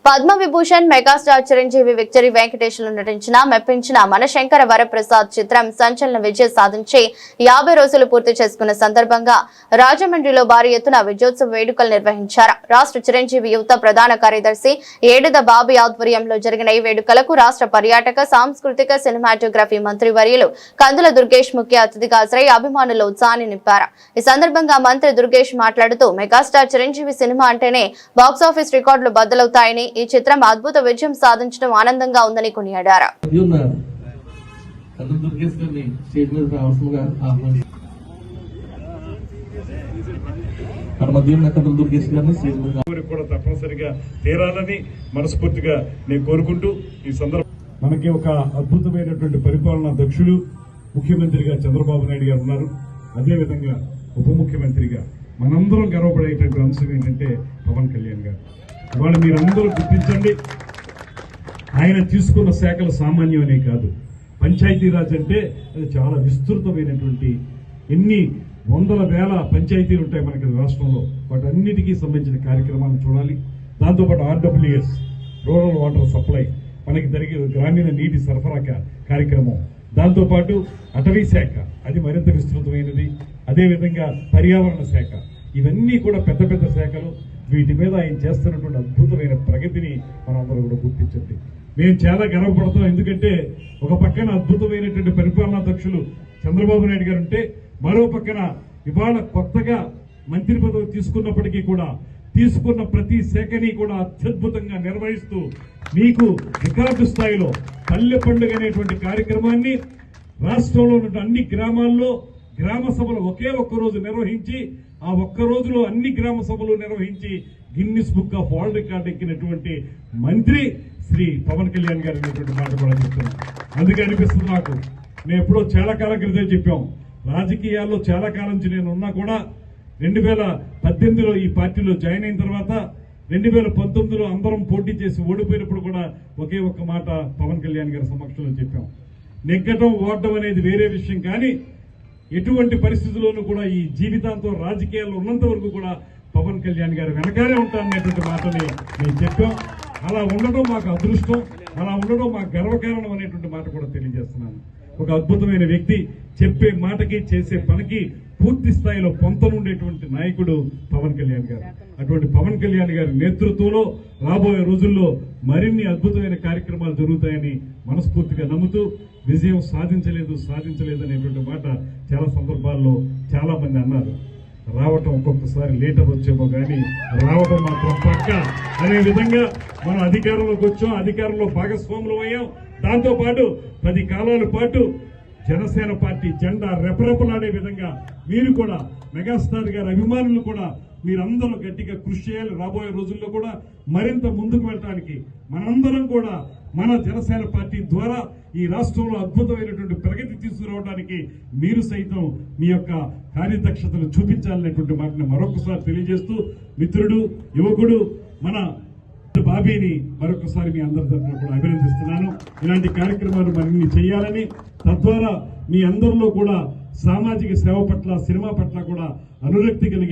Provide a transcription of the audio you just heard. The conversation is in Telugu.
పద్మవిభూషణ్ మెగాస్టార్ చిరంజీవి విక్టరీ వెంకటేశ్వరులు నటించిన మెప్పించిన మనశంకర వరప్రసాద్ చిత్రం సంచలన విజయం సాధించి 50 రోజులు పూర్తి చేసుకున్న సందర్భంగా రాజమండ్రిలో భారీ ఎత్తున విజయోత్సవ వేడుకలు నిర్వహించారు. రాష్ట్ర చిరంజీవి యువత ప్రధాన కార్యదర్శి ఏడుద బాబీ ఆధ్వర్యంలో జరిగిన ఈ వేడుకలకు రాష్ట్ర పర్యాటక సాంస్కృతిక సినిమాటోగ్రఫీ మంత్రి వర్యులు కందుల దుర్గేష్ ముఖ్య అతిథిగా హాజరై అభిమానుల ఉత్సాహాన్ని నింపారు. ఈ సందర్భంగా మంత్రి దుర్గేష్ మాట్లాడుతూ మెగాస్టార్ చిరంజీవి సినిమా అంటేనే బాక్సాఫీస్ రికార్డులు బద్దలవుతాయని ఈ చిత్రం అద్భుత విజయం సాధించడం ఆనందంగా ఉందని కొనియాడారు. తప్పనిసరిగా తీరాలని మనస్ఫూర్తిగా నేను కోరుకుంటూ ఈ సందర్భం మనకి ఒక అద్భుతమైనటువంటి పరిపాలనా దక్షులు ముఖ్యమంత్రిగా చంద్రబాబు నాయుడు గారు ఉన్నారు. అదేవిధంగా ఉప ముఖ్యమంత్రిగా మనందరం గర్వపడేటువంటి అంశం ఏంటంటే పవన్ కళ్యాణ్ గారు. ఇవాళ మీరందరూ గుర్తించండి, ఆయన తీసుకున్న శాఖలు సామాన్యమనే కాదు. పంచాయతీరాజ్ అంటే అది చాలా విస్తృతమైనటువంటి ఎన్ని వందల వేల పంచాయతీలు ఉంటాయి మనకి రాష్ట్రంలో. వాటన్నిటికీ సంబంధించిన కార్యక్రమాలను చూడాలి. దాంతోపాటు RWS రూరల్ వాటర్ సప్లై మనకి జరిగే గ్రామీణ నీటి సరఫరా కార్యక్రమం, దాంతోపాటు అటవీ శాఖ అది మరింత విస్తృతమైనది. అదేవిధంగా పర్యావరణ శాఖ, ఇవన్నీ కూడా పెద్ద పెద్ద శాఖలు. వీటి మీద ఆయన చేస్తున్నటువంటి అద్భుతమైన ప్రగతిని మనం అందరూ కూడా గుర్తించండి. మేము చాలా గర్వపడతాం. ఎందుకంటే ఒక పక్కన అద్భుతమైనటువంటి పరిపాలనా దక్షులు చంద్రబాబు నాయుడు గారు ఉంటే, మరో పక్కన ఇవాళ కొత్తగా మంత్రి పదవి తీసుకున్నప్పటికీ కూడా తీసుకున్న ప్రతి శాఖని కూడా అత్యద్భుతంగా నిర్వహిస్తూ మీకు రికార్డు స్థాయిలో పల్లె పండుగ అనేటువంటి కార్యక్రమాన్ని రాష్ట్రంలో ఉన్న అన్ని గ్రామాల్లో గ్రామ సభలు ఒకే ఒక్క రోజు నిర్వహించి, ఆ ఒక్క రోజులో అన్ని గ్రామ సభలు నిర్వహించి Guinness book of world record ఎక్కినటువంటి మంత్రి శ్రీ పవన్ కళ్యాణ్ గారు అనేటువంటి మాట కూడా చెప్తున్నాను. అందుకే అనిపిస్తుంది నాకు, నేను ఎప్పుడో చాలా కాలం క్రితం చెప్పాం, రాజకీయాల్లో చాలా కాలం నుంచి నేను ఉన్నా కూడా 2018లో ఈ పార్టీలో జాయిన్ అయిన తర్వాత 2019లో అందరం పోటీ చేసి ఓడిపోయినప్పుడు కూడా ఒకే ఒక్క మాట పవన్ కళ్యాణ్ గారి సమక్షంలో చెప్పాం. నెగ్గటం ఓడటం అనేది వేరే విషయం, కానీ ఎటువంటి పరిస్థితుల్లోనూ కూడా ఈ జీవితాంతం రాజకీయాల్లో ఉన్నంత వరకు కూడా పవన్ కళ్యాణ్ గారు వెనకాలే ఉంటారనేటువంటి మాటని నేను చెప్పాం. అలా ఉండడం మాకు అదృష్టం, అలా ఉండడం మాకు గర్వకారణం అనేటువంటి మాట కూడా తెలియజేస్తున్నాను. ఒక అద్భుతమైన వ్యక్తి, చెప్పే మాటకి చేసే పనికి పూర్తి స్థాయిలో పొంతనుండేటువంటి నాయకుడు పవన్ కళ్యాణ్ గారు. అటువంటి పవన్ కళ్యాణ్ గారి నేతృత్వంలో రాబోయే రోజుల్లో మరిన్ని అద్భుతమైన కార్యక్రమాలు జరుగుతాయని మనస్ఫూర్తిగా నమ్ముతూ, విజయం సాధించలేదు అనేటువంటి మాట చాలా సందర్భాల్లో చాలా మంది అన్నారు. రావటం ఒక్కొక్కసారి లేటర్ వచ్చేమో కానీ రావటం మాత్రం పక్క అనే విధంగా మనం అధికారంలోకి వచ్చాం, అధికారంలో భాగస్వాములు అయ్యాం. దాంతోపాటు 10 కాలాల పాటు జనసేన పార్టీ జెండా రెపరెపలాడే విధంగా మీరు కూడా మెగాస్టార్ గారి అభిమానులు కూడా మీరందరూ గట్టిగా కృషి చేయాలి. రాబోయే రోజుల్లో కూడా మరింత ముందుకు వెళ్ళడానికి మనందరం కూడా మన జనసేన పార్టీ ద్వారా ఈ రాష్ట్రంలో అద్భుతమైనటువంటి ప్రగతి తీసుకురావడానికి మీరు సైతం మీ యొక్క కార్యదక్షతను చూపించాలనేటువంటి మాటను మరొకసారి తెలియజేస్తూ, మిత్రుడు యువకుడు మన బాబీని మరొకసారి మీ అందరి తరఫున కూడా అభినందిస్తున్నాను. ఇలాంటి కార్యక్రమాలు మరిన్ని చేయాలని, తద్వారా మీ అందరిలో కూడా సామాజిక సేవ పట్ల, సినిమా పట్ల కూడా అనురక్తి కలిగి